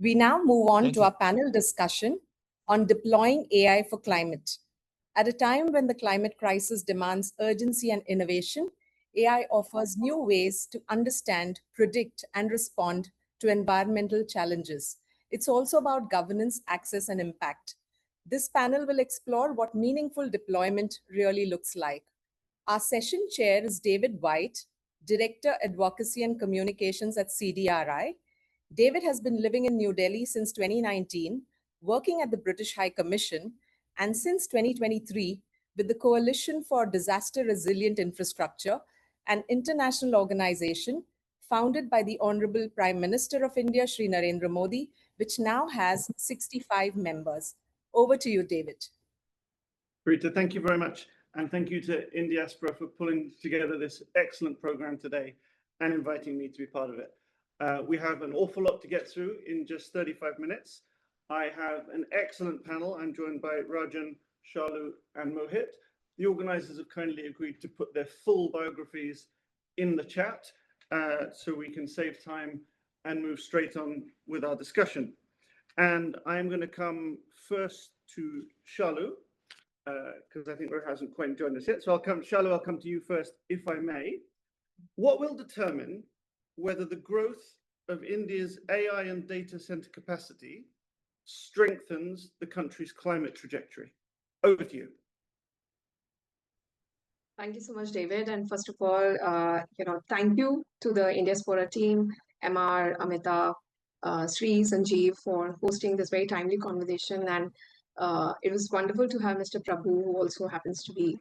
We now move on Thank to you. our panel discussion on deploying AI for climate. At a time when the climate crisis demands urgency and innovation, AI offers new ways to understand, predict, and respond to environmental challenges. It's also about governance, access, and impact. This panel will explore what meaningful deployment really looks like. Our session chair is David White, Director, Advocacy and Communications at CDRI. David has been living in New Delhi since 2019, working at the British High Commission, and since 2023 with the Coalition for Disaster Resilient Infrastructure, an international organization founded by the Honorable Prime Minister of India, Shri Narendra Modi, which now has 65 members. Over to you, David. Rita, thank you very much. And thank you to Indiaspora for pulling together this excellent program today and inviting me to be part of it. We have an awful lot to get through in just 35 minutes. I have an excellent panel. I'm joined by Ranjan, Shalu, and Mohit. The organizers have kindly agreed to put their full biographies in the chat so we can save time and move straight on with our discussion. And I'm going to come first to Shalu, because I think Roh hasn't quite joined us yet. So Shalu, I'll come to you first, if I may. What will determine whether the growth of India's AI and data center capacity strengthens the country's climate trajectory? Over to you. Thank you so much, David. And first of all, thank you to the Indiaspora team, MR, Amita, Sri, Sanjeev for hosting this very timely conversation. And it was wonderful to have Mr. Prabhu, who also happens to be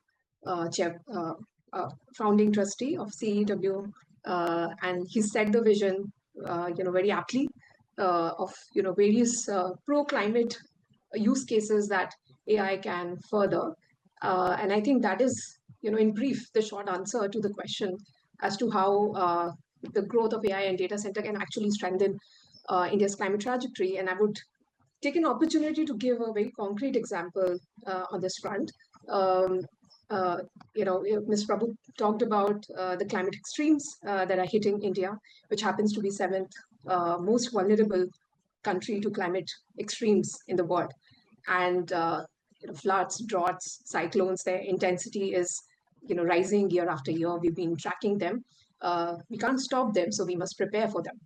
founding trustee of CEW, and he set the vision, very aptly, of various pro-climate use cases that AI can further. And I think that is, in brief, the short answer to the question as to how the growth of AI and data center can actually strengthen India's climate trajectory. And I would take an opportunity to give a very concrete example on this front. Ms. Prabhu talked about the climate extremes that are hitting India, which happens to be 7th most vulnerable country to climate extremes in the world. And floods, droughts, cyclones, their intensity is rising year after year. We've been tracking them. We can't stop them, so we must prepare for them.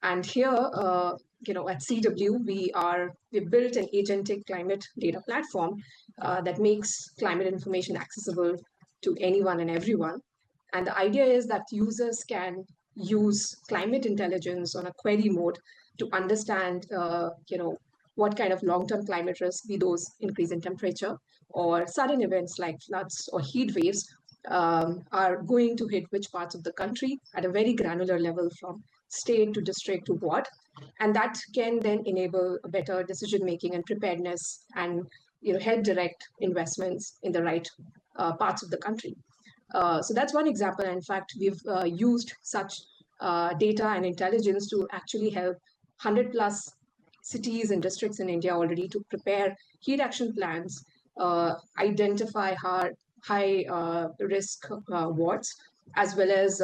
And here, at CW, we built an agentic climate data platform that makes climate information accessible to anyone and everyone. And the idea is that users can use climate intelligence on a query mode to understand, what kind of long-term climate risks, be those increase in temperature or sudden events like floods or heat waves, are going to hit which parts of the country at a very granular level, from state to district to ward. And that can then enable a better decision-making and preparedness, and help direct investments in the right parts of the country. So that's one example. In fact, we've used such data and intelligence to actually help 100 plus cities and districts in India already to prepare heat action plans, identify high risk wards, as well as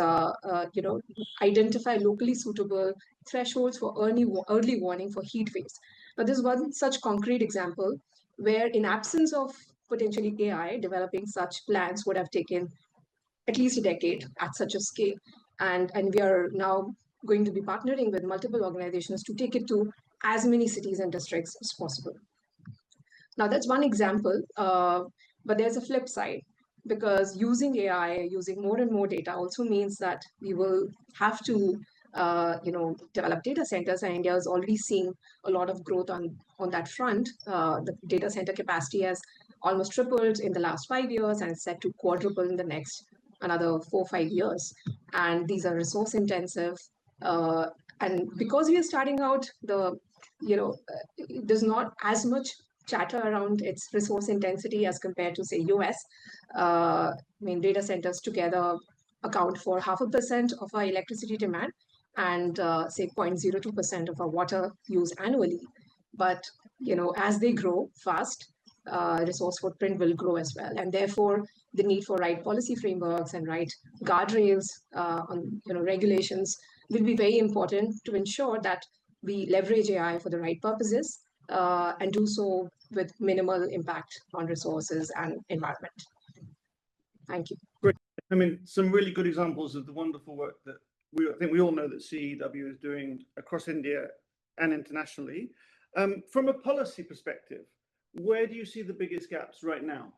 identify locally suitable thresholds for early warning for heat waves. Now, this is one such concrete example where, in absence of potentially AI, developing such plans would have taken at least a decade at such a scale. And we are now going to be partnering with multiple organizations to take it to as many cities and districts as possible. Now, that's one example, but there's a flip side, because using AI, using more and more data also means that we will have to develop data centers, and India is already seeing a lot of growth on that front. The data center capacity has almost tripled in the last 5 years and is set to quadruple in the next another 4 or 5 years. And these are resource intensive. And because we are starting out, there's not as much chatter around its resource intensity as compared to, say, US. Data centers together account for 0.5% of our electricity demand and say 0.02% of our water use annually. But as they grow fast, resource footprint will grow as well, and therefore the need for right policy frameworks and right guardrails on regulations will be very important to ensure that we leverage AI for the right purposes and do so with minimal impact on resources and environment. Thank you. Great. I mean, some really good examples of the wonderful work that I think we all know that CEW is doing across India and internationally. From a policy perspective, where do you see the biggest gaps right now?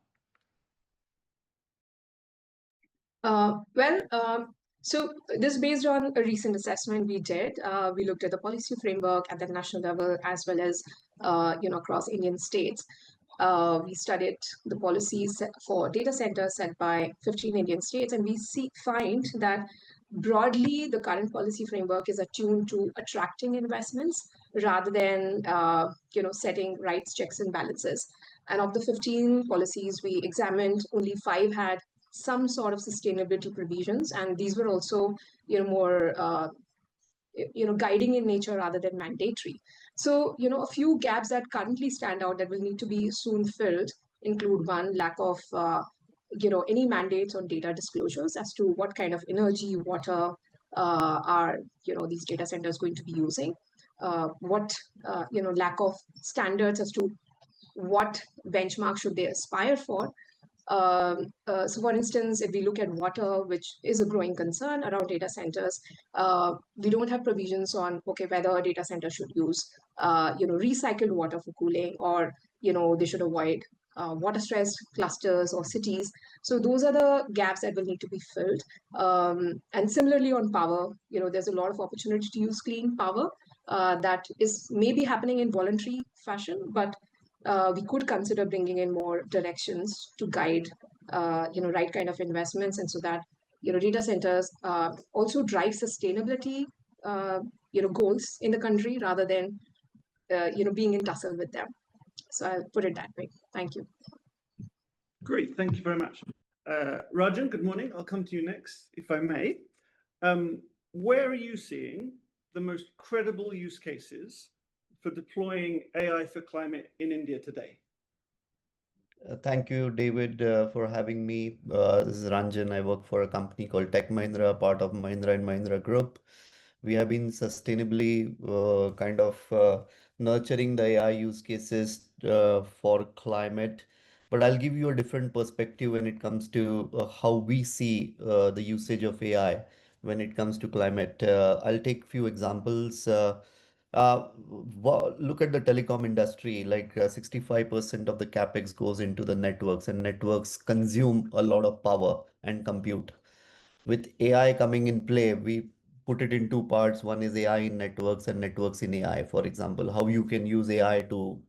So this is based on a recent assessment we did. We looked at the policy framework at the national level as well as across Indian states. We studied the policies for data centers set by 15 Indian states, and we find that broadly the current policy framework is attuned to attracting investments rather than setting rights, checks, and balances. And of the 15 policies we examined, only 5 had some sort of sustainability provisions, and these were also more guiding in nature rather than mandatory. So a few gaps that currently stand out that will need to be soon filled include: one, lack of any mandates on data disclosures as to what kind of energy, water are these data centers going to be using. Lack of standards as to what benchmark should they aspire for. So for instance, if we look at water, which is a growing concern around data centers, we don't have provisions on, whether a data center should use, recycled water for cooling, or, they should avoid water-stressed clusters or cities. So those are the gaps that will need to be filled. And similarly on power, there's a lot of opportunity to use clean power that is maybe happening in voluntary fashion, but we could consider bringing in more directions to guide, right kind of investments, and so that data centers also drive sustainability, goals in the country rather than being in tussle with them. So I'll put it that way. Thank you. Great, thank you very much. Ranjan, good morning. I'll come to you next, if I may. Where are you seeing the most credible use cases for deploying AI for climate in India today? Thank you, David, for having me. This is Ranjan. I work for a company called Tech Mahindra, part of Mahindra and Mahindra Group. We have been sustainably nurturing the AI use cases for climate. But I'll give you a different perspective when it comes to how we see the usage of AI when it comes to climate. I'll take a few examples. Look at the telecom industry, like 65% of the capex goes into the networks, and networks consume a lot of power and compute. With AI coming in play, we put it in two parts. One is AI in networks and networks in AI. For example, how you can use AI to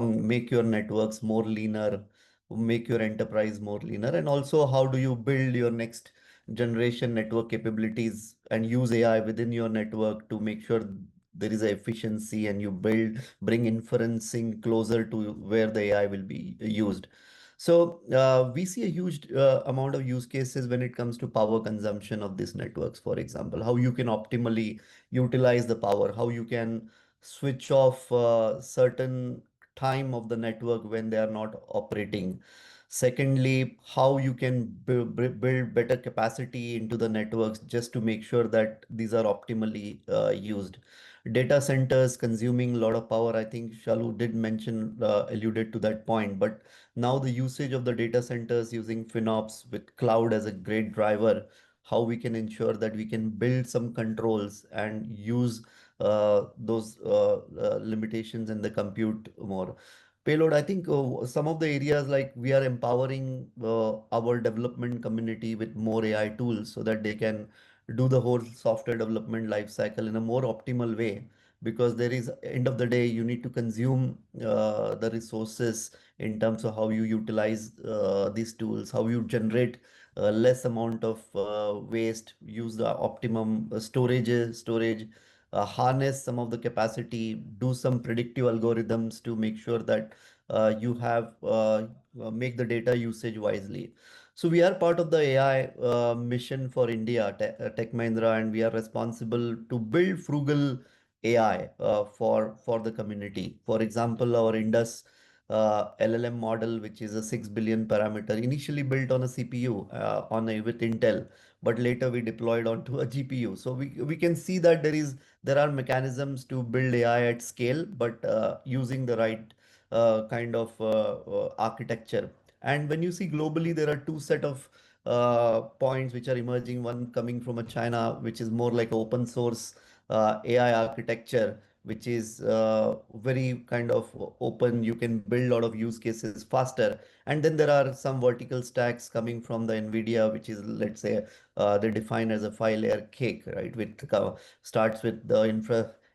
make your networks more leaner, make your enterprise more leaner, and also how do you build your next generation network capabilities and use AI within your network to make sure there is a efficiency and you bring inferencing closer to where the AI will be used. So we see a huge amount of use cases when it comes to power consumption of these networks. For example, how you can optimally utilize the power, how you can switch off certain time of the network when they are not operating. Secondly, how you can build better capacity into the networks just to make sure that these are optimally used. Data centers consuming a lot of power. I think Shalu did mention, alluded to that point, but now the usage of the data centers using FinOps with cloud as a great driver, how we can ensure that we can build some controls and use those limitations in the compute more. Payload, I think some of the areas like we are empowering our development community with more AI tools so that they can do the whole software development life cycle in a more optimal way, because there is end of the day you need to consume the resources in terms of how you utilize these tools, how you generate less amount of waste, use the optimum storage, harness some of the capacity, do some predictive algorithms to make sure that you have make the data usage wisely. So we are part of the AI mission for India, Tech Mahindra, and we are responsible to build frugal AI for the community. For example, our LLM model, which is a 6 billion parameter, initially built on a CPU with Intel, but later we deployed onto a GPU. So we can see that there are mechanisms to build AI at scale, but using the right kind of architecture. And when you see globally, there are two set of points which are emerging. One coming from a China, which is more like open source AI architecture, which is very kind of open. You can build a lot of use cases faster. And then there are some vertical stacks coming from the NVIDIA, which is, let's say, they define as a 5-layer cake, right? Starts with the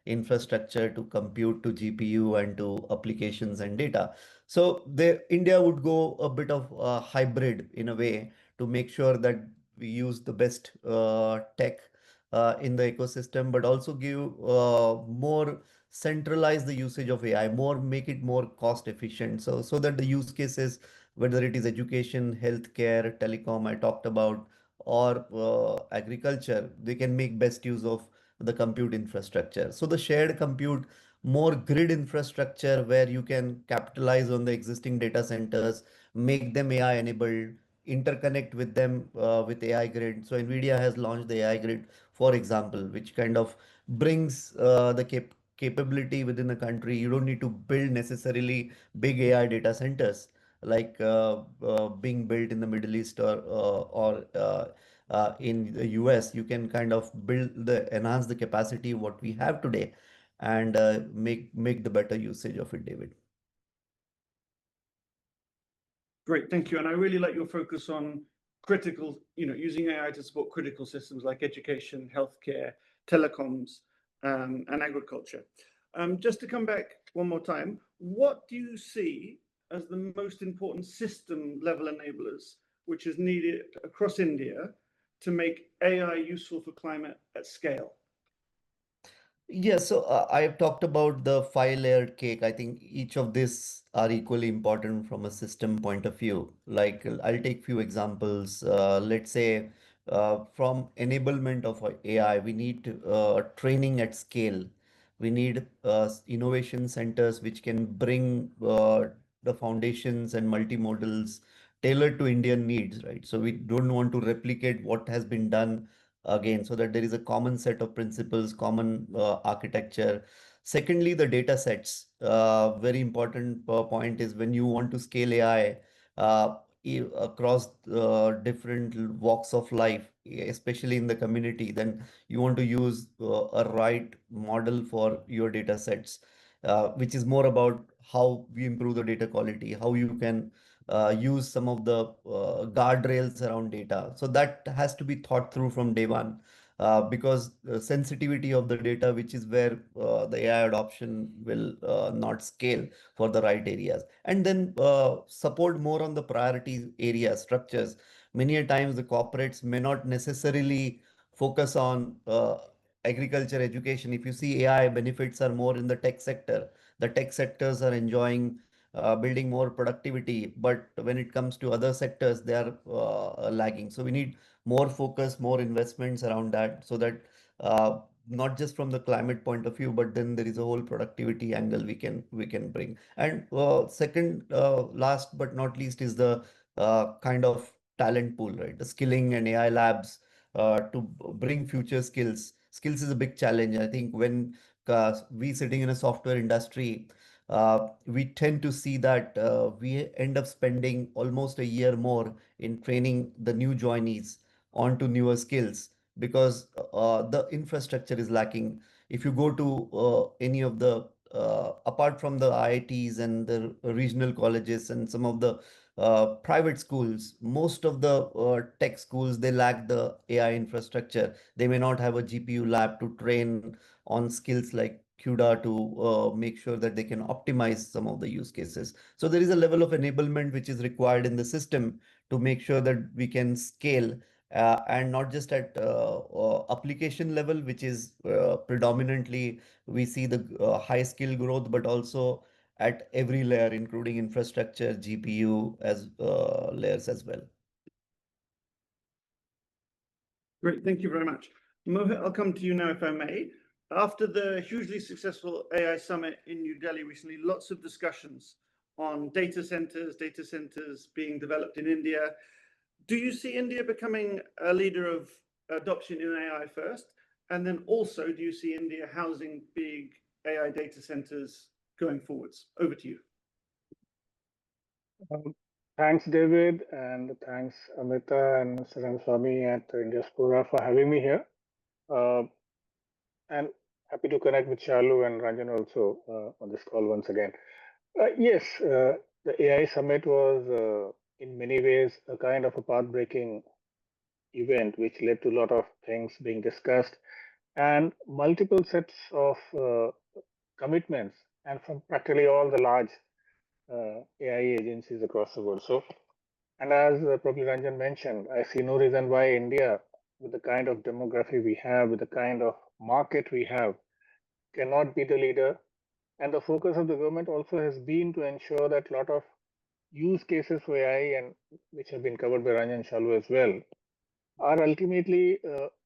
infrastructure to compute to GPU and to applications and data. So India would go a bit of hybrid in a way to make sure that we use the best tech in the ecosystem, but also give more centralize the usage of AI, make it more cost efficient. So that the use cases, whether it is education, healthcare, telecom, I talked about, or agriculture, they can make best use of the compute infrastructure. So the shared compute, more grid infrastructure where you can capitalize on the existing data centers, make them AI enabled, interconnect with them with AI grid. So NVIDIA has launched the AI grid, for example, which kind of brings the capability within the country. You don't need to build necessarily big AI data centers like being built in the Middle East or in the US. You can kind of enhance the capacity of what we have today and make the better usage of it, David. Great, thank you. And I really like your focus on critical, using AI to support critical systems like education, healthcare, telecoms, and agriculture. Just to come back one more time, what do you see as the most important system level enablers which is needed across India to make AI useful for climate at scale? Yeah, so I've talked about the 5-layered cake. I think each of these are equally important from a system point of view. Like I'll take few examples. Let's say from enablement of AI, we need training at scale. We need innovation centers which can bring the foundations and multimodals tailored to Indian needs, right? So we don't want to replicate what has been done again, so that there is a common set of principles, common architecture. Secondly, the data sets. Very important point is when you want to scale AI across different walks of life, especially in the community, then you want to use a right model for your data sets, which is more about how we improve the data quality, how you can use some of the guardrails around data. So that has to be thought through from day one, because the sensitivity of the data, which is where the AI adoption will not scale for the right areas. And then support more on the priority area structures. Many a times the corporates may not necessarily focus on agriculture, education. If you see, AI benefits are more in the tech sector. The tech sectors are enjoying building more productivity, but when it comes to other sectors, they are lagging. So we need more focus, more investments around that, so that not just from the climate point of view, but then there is a whole productivity angle we can bring. And second, last but not least, is the kind of talent pool, right? The skilling and AI labs to bring future skills. Skills is a big challenge. I think when we sitting in a software industry, we tend to see that we end up spending almost a year more in training the new joinees onto newer skills, because the infrastructure is lacking. If you go to any of the apart from the IITs and the regional colleges and some of the private schools, most of the tech schools, they lack the AI infrastructure. They may not have a GPU lab to train on skills like CUDA to make sure that they can optimize some of the use cases. So there is a level of enablement which is required in the system to make sure that we can scale, and not just at application level, which is predominantly we see the high skill growth, but also at every layer, including infrastructure, GPU as layers as well. Great, thank you very much. Mohit, I'll come to you now, if I may. After the hugely successful AI summit in New Delhi recently, lots of discussions on data centers being developed in India. Do you see India becoming a leader of adoption in AI first? And then also, do you see India housing big AI data centers going forwards? Over to you. Thanks, David, and thanks, Amita and Mr. Ramaswamy at Indiaspora for having me here. And happy to connect with Shalu and Ranjan also on this call once again. Yes, the AI Summit was in many ways a kind of a path-breaking event, which led to a lot of things being discussed and multiple sets of commitments, and from practically all the large AI agencies across the world. So, and as probably Ranjan mentioned, I see no reason why India, with the kind of demography we have, with the kind of market we have, cannot be the leader. And the focus of the government also has been to ensure that a lot of use cases for AI, and which have been covered by Ranjan and Shalu as well, are ultimately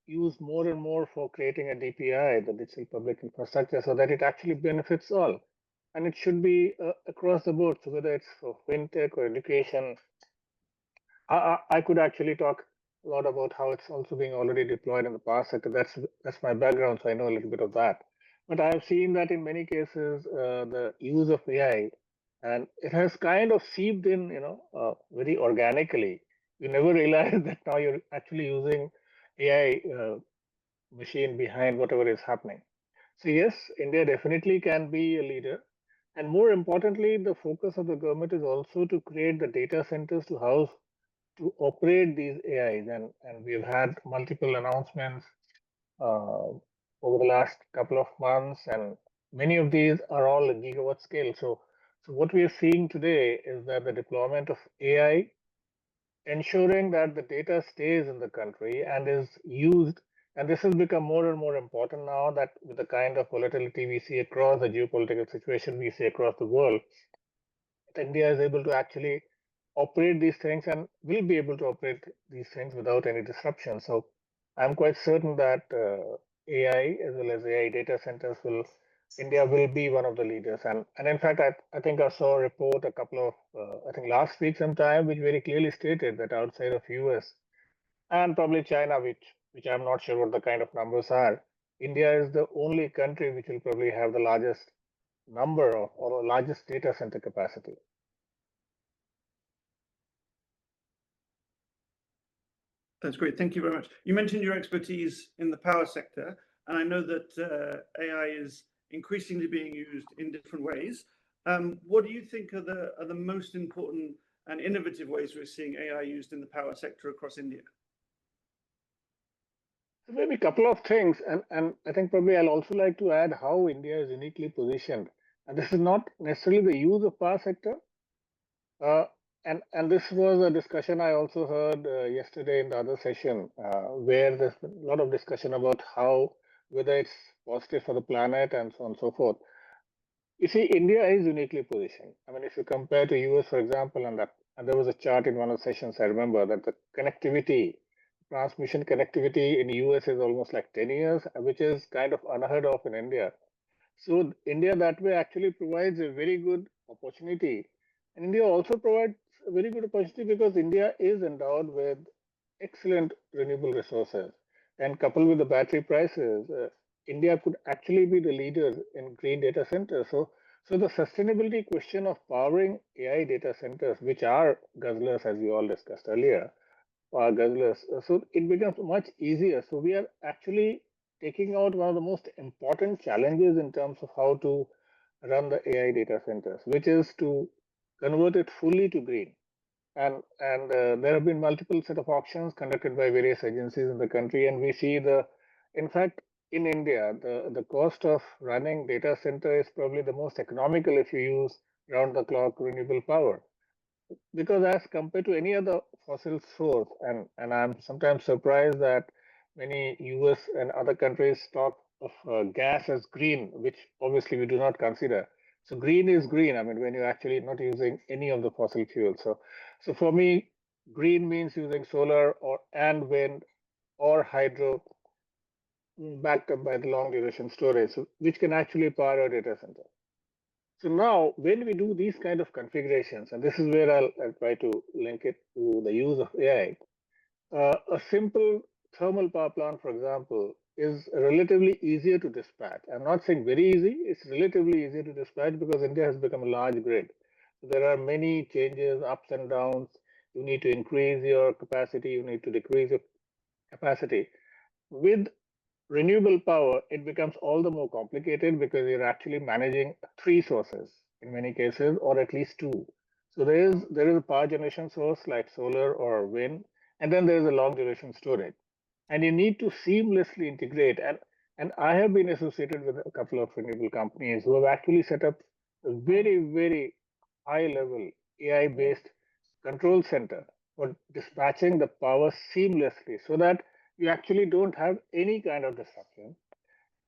used more and more for creating a DPI, the digital public infrastructure, so that it actually benefits all. And it should be across the board. So whether it's for fintech or education, I could actually talk a lot about how it's also being already deployed in the power sector. That's my background, so I know a little bit of that. But I have seen that in many cases, the use of AI, and it has kind of seeped in, very organically. You never realize that now you're actually using AI machine behind whatever is happening. So yes, India definitely can be a leader. And more importantly, the focus of the government is also to create the data centers to operate these AIs. And we've had multiple announcements over the last couple of months, and many of these are all in gigawatt scale. So what we are seeing today is that the deployment of AI, ensuring that the data stays in the country and is used. And this has become more and more important now that with the kind of volatility we see across the geopolitical situation we see across the world, India is able to actually operate these things and will be able to operate these things without any disruption. So I'm quite certain that AI as well as AI data centers India will be one of the leaders. And in fact, I think I saw a report a couple of, I think last week sometime, which very clearly stated that outside of US and probably China, which I'm not sure what the kind of numbers are, India is the only country which will probably have the largest number of or largest data center capacity. That's great. Thank you very much. You mentioned your expertise in the power sector, and I know that AI is increasingly being used in different ways. What do you think are the most important and innovative ways we're seeing AI used in the power sector across India? Maybe a couple of things, and I think probably I'll also like to add how India is uniquely positioned. And this is not necessarily the use of power sector. And this was a discussion I also heard yesterday in the other session, where there's a lot of discussion about how whether it's positive for the planet and so on and so forth. You see, India is uniquely positioned. I mean, if you compare to US, for example, and there was a chart in one of the sessions I remember that the transmission connectivity in US is almost like 10 years, which is kind of unheard of in India. So India that way actually provides a very good opportunity. And India also provides a very good opportunity because India is endowed with excellent renewable resources. And coupled with the battery prices, India could actually be the leader in green data centers. So the sustainability question of powering AI data centers, which are guzzlers, as we all discussed earlier, are guzzlers. So it becomes much easier. So we are actually taking out one of the most important challenges in terms of how to run the AI data centers, which is to convert it fully to green. And there have been multiple set of auctions conducted by various agencies in the country, and we see in fact, in India, the cost of running data center is probably the most economical if you use round the clock renewable power. Because as compared to any other fossil source, and I'm sometimes surprised that many US and other countries talk of gas as green, which obviously we do not consider. So green is green. I mean, when you're actually not using any of the fossil fuels. So for me, green means using solar and wind or hydro backed up by the long duration storage, which can actually power a data center. So now when we do these kind of configurations, and this is where I'll try to link it to the use of AI, a simple thermal power plant, for example, is relatively easier to dispatch. I'm not saying very easy, it's relatively easier to dispatch because India has become a large grid. So there are many changes, ups and downs. You need to increase your capacity, you need to decrease your capacity. With renewable power, it becomes all the more complicated because you're actually managing three sources in many cases, or at least two. So there is a power generation source like solar or wind, and then there is a long duration storage. And you need to seamlessly integrate. And I have been associated with a couple of renewable companies who have actually set up a very, very high level AI based control center for dispatching the power seamlessly so that you actually don't have any kind of disruption,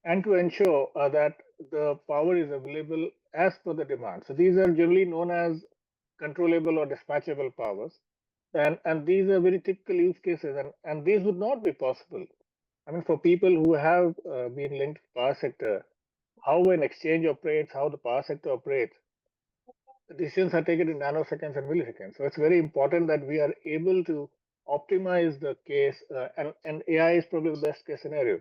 and to ensure that the power is available as per the demand. So these are generally known as controllable or dispatchable powers. And these are very typical use cases, and these would not be possible. I mean, for people who have been linked to the power sector, how an exchange operates, how the power sector operates, the decisions are taken in nanoseconds and milliseconds. So it's very important that we are able to optimize the case, and AI is probably the best case scenario.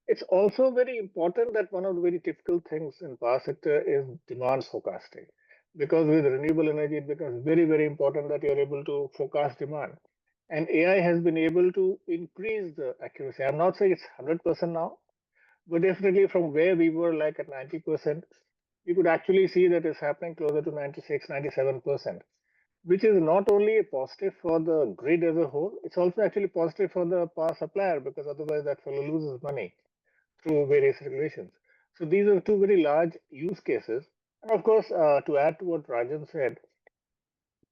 It's also very important that one of the very typical things in power sector is demand forecasting, because with renewable energy, it becomes very, very important that you're able to forecast demand. And AI has been able to increase the accuracy. I'm not saying it's 100% now, but definitely from where we were like at 90%, you could actually see that it's happening closer to 96, 97%, which is not only a positive for the grid as a whole, it's also actually positive for the power supplier, because otherwise that fellow loses money through various regulations. So these are two very large use cases. And of course, to add to what Ranjan said,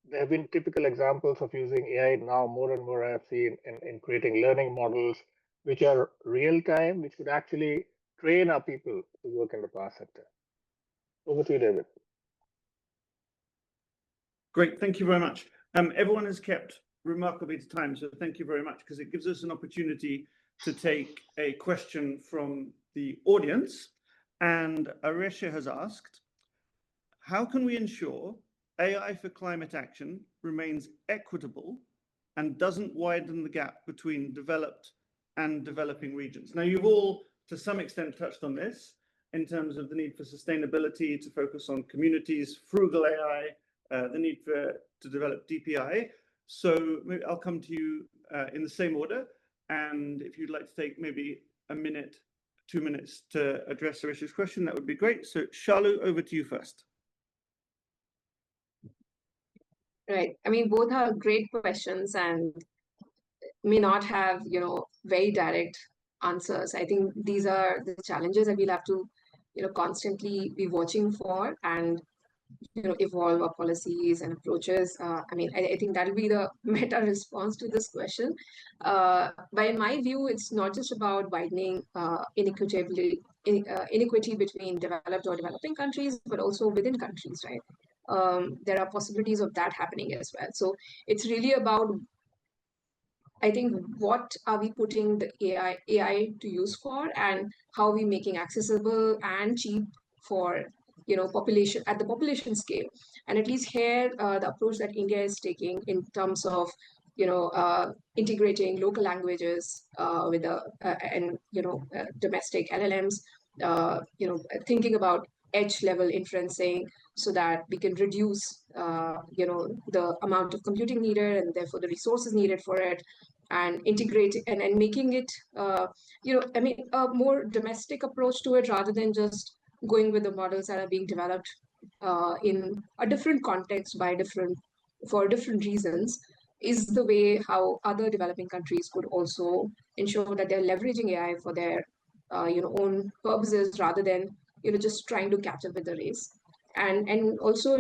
there have been typical examples of using AI now more and more I have seen in creating learning models, which are real time, which could actually train our people to work in the power sector. Over to you, David. Great, thank you very much. Everyone has kept remarkably to time, so thank you very much, because it gives us an opportunity to take a question from the audience. And Aresha has asked, how can we ensure AI for climate action remains equitable and doesn't widen the gap between developed and developing regions? Now, you've all, to some extent, touched on this in terms of the need for sustainability, to focus on communities, frugal AI, the need to develop DPI. So maybe I'll come to you in the same order. And if you'd like to take maybe a minute, 2 minutes to address Aresha's question, that would be great. So Shalu, over to you first. Right. I mean, both are great questions and may not have, very direct answers. I think these are the challenges that we'll have to, constantly be watching for and, evolve our policies and approaches. I think that'll be the meta response to this question. But in my view, it's not just about widening inequity between developed or developing countries, but also within countries, right? There are possibilities of that happening as well. So it's really about, I think, what are we putting the AI to use for, and how are we making accessible and cheap for population at the population scale. And at least here, the approach that India is taking in terms of integrating local languages with domestic LLMs, thinking about edge level inferencing so that we can reduce the amount of computing needed and therefore the resources needed for it, and integrate and making it a more domestic approach to it, rather than just going with the models that are being developed in a different context for different reasons, is the way how other developing countries could also ensure that they're leveraging AI for their own purposes, rather than just trying to catch up with the race. And also,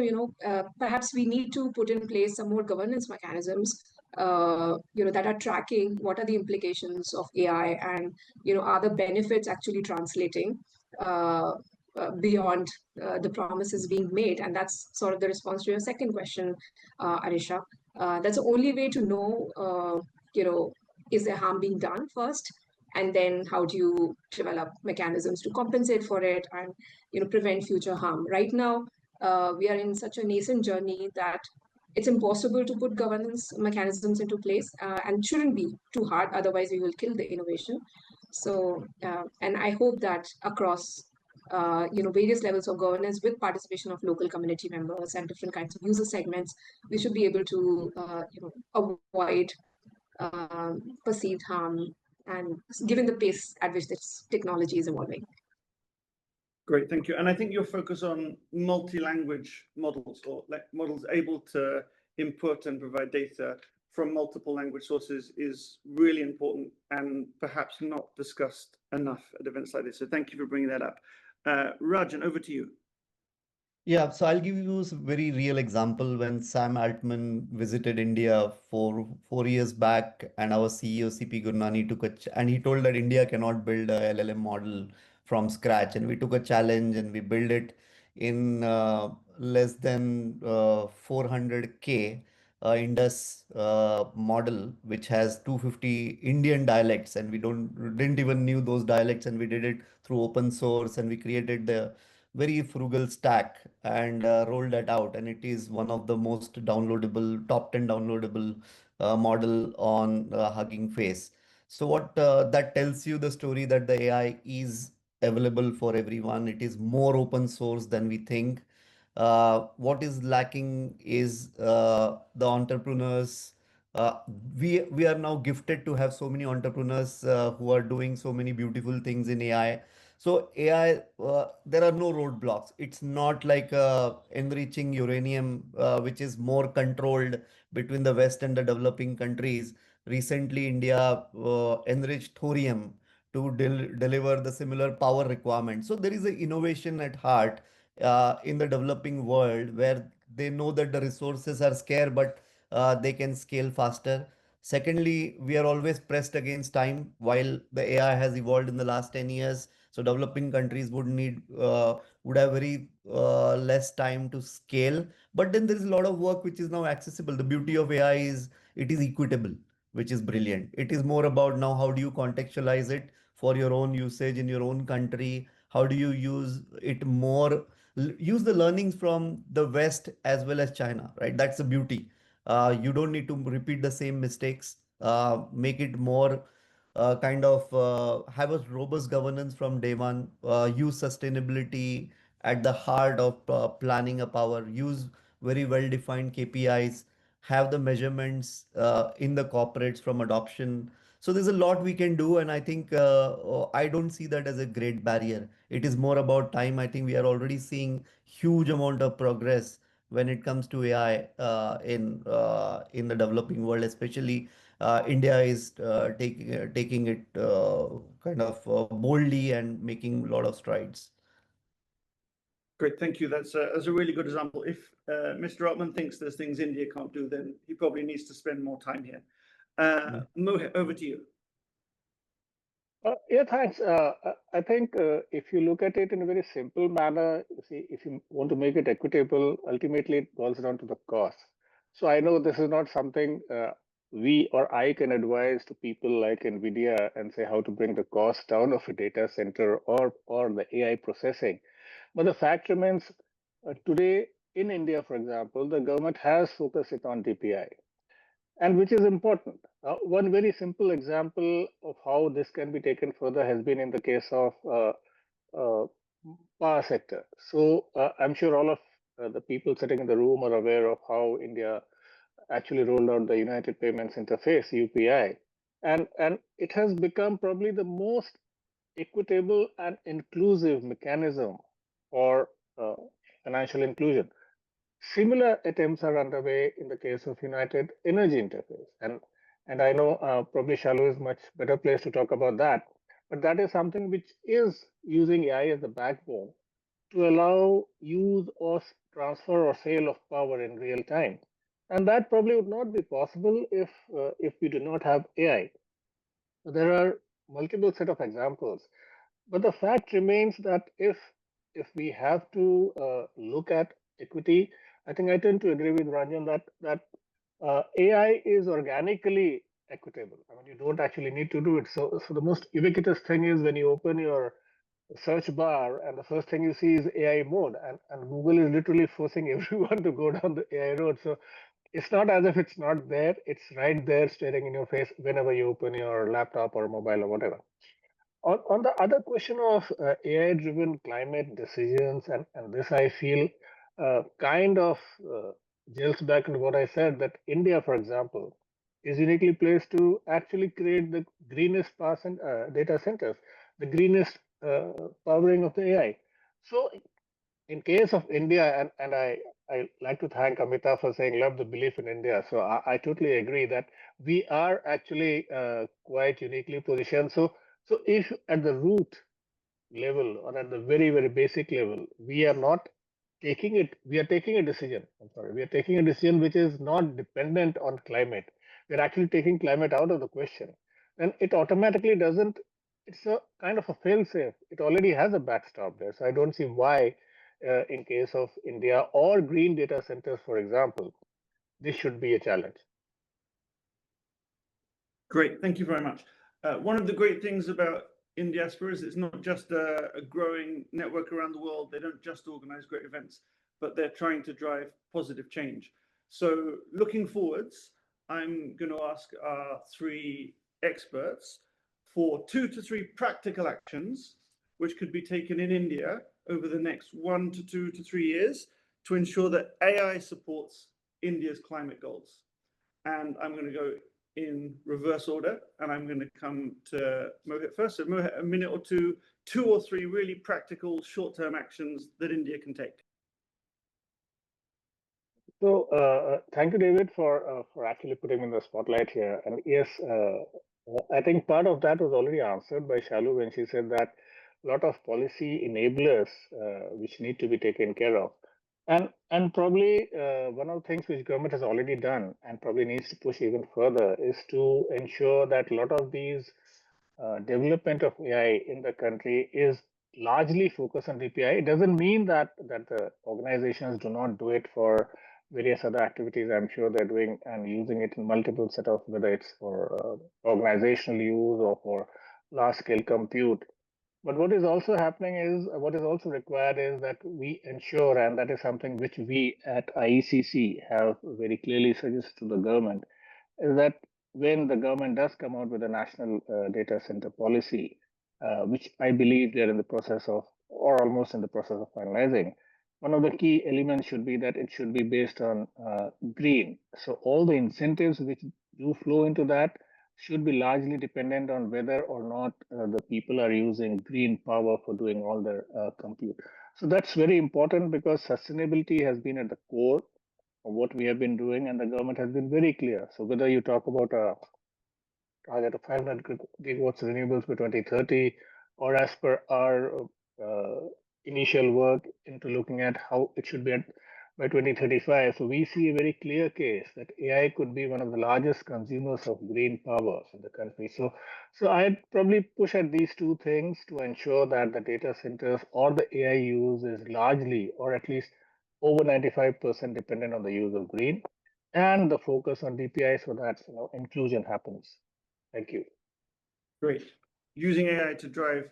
perhaps we need to put in place some more governance mechanisms that are tracking what are the implications of AI, and are the benefits actually translating beyond the promises being made. And that's sort of the response to your second question, Arisha. That's the only way to know, is there harm being done first, And then how do you develop mechanisms to compensate for it and prevent future harm? Right now, we are in such a nascent journey that it's impossible to put governance mechanisms into place, and shouldn't be too hard. Otherwise, we will kill the innovation. So, and I hope that across various levels of governance with participation of local community members and different kinds of user segments, we should be able to avoid perceived harm, and given the pace at which this technology is evolving. Great, thank you. And I think your focus on multi-language models, or models able to input and provide data from multiple language sources, is really important and perhaps not discussed enough at events like this. So thank you for bringing that up. Rajan, over to you. Yeah, so I'll give you a very real example. When Sam Altman visited India four years back, and our CEO CP Gurnani and he told that India cannot build a LLM model from scratch, and we took a challenge and we built it in less than 400K Indus model, which has 250 Indian dialects, and we didn't even knew those dialects, and we did it through open source, and we created the very frugal stack and rolled that out, and it is one of the most downloadable, top 10 downloadable model on Hugging Face. So what that tells you the story that the AI is available for everyone. It is more open source than we think. What is lacking is the entrepreneurs. Uh, we are now gifted to have so many entrepreneurs who are doing so many beautiful things in AI. So AI, there are no roadblocks. It's not like enriching uranium, which is more controlled between the West and the developing countries. Recently, India enriched thorium to deliver the similar power requirement. So there is an innovation at heart in the developing world, where they know that the resources are scarce, but they can scale faster. Secondly, we are always pressed against time. While the AI has evolved in the last 10 years, so developing countries would have very less time to scale. But then there is a lot of work which is now accessible. The beauty of AI is it is equitable, which is brilliant. It is more about now how do you contextualize it for your own usage in your own country? How do you use it more? Use the learnings from the West as well as China, right? That's the beauty. You don't need to repeat the same mistakes. Make it more have a robust governance from day one. Use sustainability at the heart of planning a power. Use very well defined KPIs. Have the measurements in the corporates from adoption. So there's a lot we can do, and I think I don't see that as a great barrier. It is more about time. I think we are already seeing huge amount of progress when it comes to AI in the developing world, especially India is taking it boldly and making a lot of strides. Great, thank you. That's a really good example. If Mr. Altman thinks there's things India can't do, then he probably needs to spend more time here. Mohit, over to you. Yeah, thanks. I think if you look at it in a very simple manner, you see, if you want to make it equitable, ultimately it boils down to the cost. So I know this is not something we or I can advise to people like NVIDIA and say how to bring the cost down of a data center or the AI processing. But the fact remains, today in India, for example, the government has focused it on DPI, and which is important. One very simple example of how this can be taken further has been in the case of uh, power sector. So I'm sure all of the people sitting in the room are aware of how India actually rolled out the United Payments Interface (UPI), and it has become probably the most equitable and inclusive mechanism for financial inclusion. Similar attempts are underway in the case of United Energy Interface, and I know probably Shalu is much better placed to talk about that. But that is something which is using AI as the backbone to allow use or transfer or sale of power in real time, and that probably would not be possible if we do not have AI. So there are multiple set of examples, but the fact remains that if we have to look at equity, I think I tend to agree with Ranjan that AI is organically equitable. I mean, you don't actually need to do it. So the most ubiquitous thing is when you open your search bar and the first thing you see is AI mode, and Google is literally forcing everyone to go down the AI road. So it's not as if it's not there, it's right there staring in your face whenever you open your laptop or mobile or whatever. On the other question of AI driven climate decisions, and this I feel kind of jilts back into what I said, that India, for example, is uniquely placed to actually create the greenest data centers, the greenest powering of the AI. So in case of India, and I like to thank Amita for saying love the belief in India. So I totally agree that we are actually quite uniquely positioned. So if at the root level or at the very, very basic level, we are not taking it, we are taking a decision. I'm sorry, we are taking a decision which is not dependent on climate. We're actually taking climate out of the question. And it automatically doesn't, it's a kind of a fail safe. It already has a backstop there. So I don't see why, in case of India or green data centers, for example, this should be a challenge. Great, thank you very much. One of the great things about Indiaspora is it's not just a growing network around the world. They don't just organize great events, but they're trying to drive positive change. So looking forwards, I'm going to ask our three experts for 2 to 3 practical actions which could be taken in India over the next 1 to 2 to 3 years to ensure that AI supports India's climate goals. And I'm going to go in reverse order, and I'm going to come to Mohit first. So Mohit, a minute or two or three really practical short-term actions that India can take. So thank you, David, for actually putting me in the spotlight here. And yes, I think part of that was already answered by Shalu when she said that a lot of policy enablers which need to be taken care of. And probably one of the things which government has already done and probably needs to push even further is to ensure that a lot of these development of AI in the country is largely focused on DPI. It doesn't mean that the organizations do not do it for various other activities. I'm sure they're doing and using it in multiple set of, whether it's for organizational use or for large scale compute. But what is also happening is, what is also required is that we ensure, and that is something which we at IECC have very clearly suggested to the government, is that when the government does come out with a national data center policy, which I believe they're in the process of, or almost in the process of finalizing, one of the key elements should be that it should be based on green. So all the incentives which do flow into that should be largely dependent on whether or not the people are using green power for doing all their compute. So that's very important because sustainability has been at the core of what we have been doing, and the government has been very clear. So whether you talk about a target of 500 gigawatts renewables by 2030, or as per our initial work into looking at how it should be at by 2035. So we see a very clear case that AI could be one of the largest consumers of green power in the country. So I'd probably push at these two things to ensure that the data centers or the AI use is largely, or at least over 95% dependent on the use of green, and the focus on DPI so that inclusion happens. Thank you. Great. Using AI to drive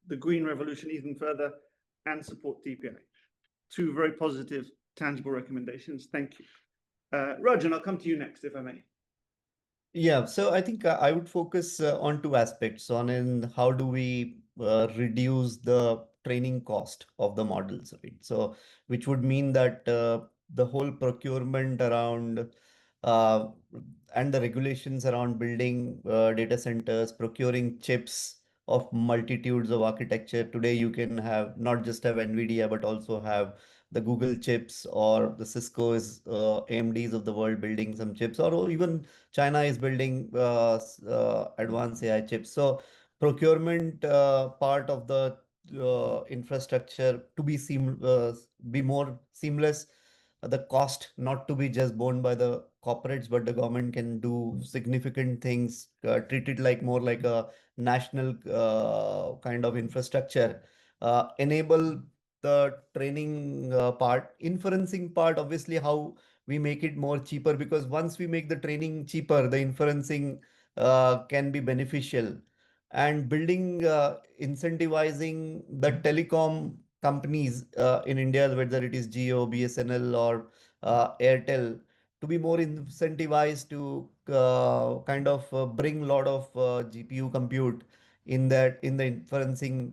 the green revolution even further and support DPI. 2 very positive, tangible recommendations. Thank you. Ranjan, I'll come to you next, if I may. Yeah, so I think I would focus on 2 aspects. On in how do we reduce the training cost of the models, right? So which would mean that the whole procurement around and the regulations around building data centers, procuring chips of multitudes of architecture. Today, you can have not just have NVIDIA, but also have the Google chips, or the Cisco's AMDs of the world building some chips, or even China is building advanced AI chips. So procurement part of the infrastructure to be more seamless, the cost not to be just borne by the corporates, but the government can do significant things, treat it like more like a national kind of infrastructure, enable the training part, inferencing part, obviously how we make it more cheaper, because once we make the training cheaper, the inferencing can be beneficial. And building, incentivizing the telecom companies in India, whether it is Jio, BSNL, or Airtel, to be more incentivized to kind of bring a lot of GPU compute in the inferencing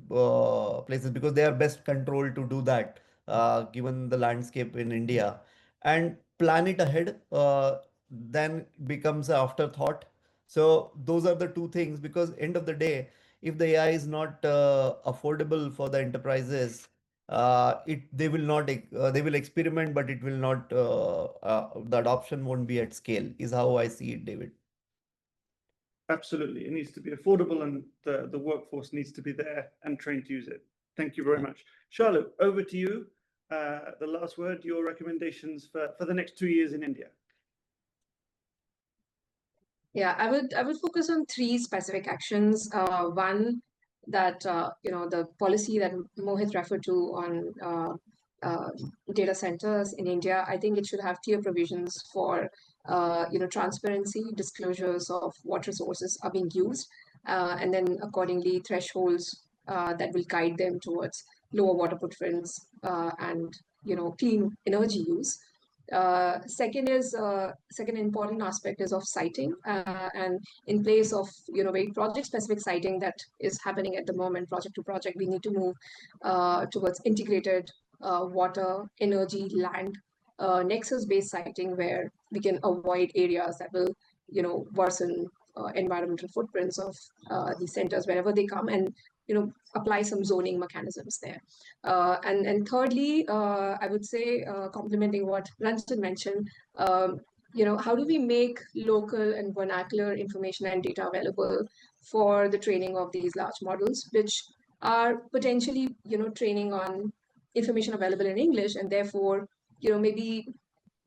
places, because they are best controlled to do that given the landscape in India, and plan it ahead then becomes an afterthought. So those are the two things, because end of the day, if the AI is not affordable for the enterprises, they will not they will experiment, but it will not the adoption won't be at scale, is how I see it, David. Absolutely. It needs to be affordable, and the workforce needs to be there and trained to use it. Thank you very much. Shalu, over to you. The last word, your recommendations for the next 2 years in India. Yeah, I would focus on three specific actions. One, that the policy that Mohit referred to on data centers in India. I think it should have clear provisions for transparency, disclosures of what resources are being used, and then accordingly thresholds that will guide them towards lower water footprints and clean energy use. Second important aspect is of siting, and in place of very project specific siting that is happening at the moment, project to project, we need to move towards integrated water, energy, land nexus based siting, where we can avoid areas that will worsen environmental footprints of these centers wherever they come, and apply some zoning mechanisms there. And thirdly, I would say, complementing what Ranjan mentioned, how do we make local and vernacular information and data available for the training of these large models, which are potentially training on information available in English, and therefore maybe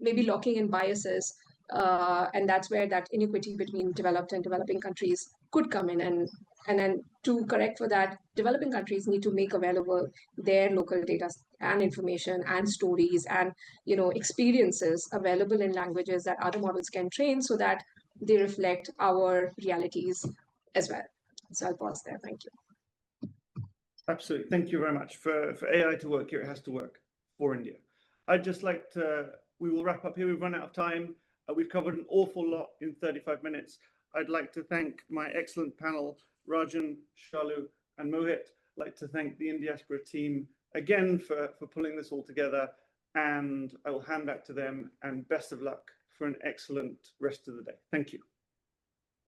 locking in biases, and that's where that inequity between developed and developing countries could come in. And then to correct for that, developing countries need to make available their local data and information and stories and experiences available in languages that other models can train, so that they reflect our realities as well. So I'll pause there. Thank you. Absolutely. Thank you very much. For AI to work here, it has to work for India. I'd just like to, we will wrap up here. We've run out of time. We've covered an awful lot in 35 minutes. I'd like to thank my excellent panel, Ranjan, Shalu, and Mohit. I'd like to thank the Indiaspora team again for pulling this all together. And I will hand back to them, and best of luck for an excellent rest of the day. Thank you.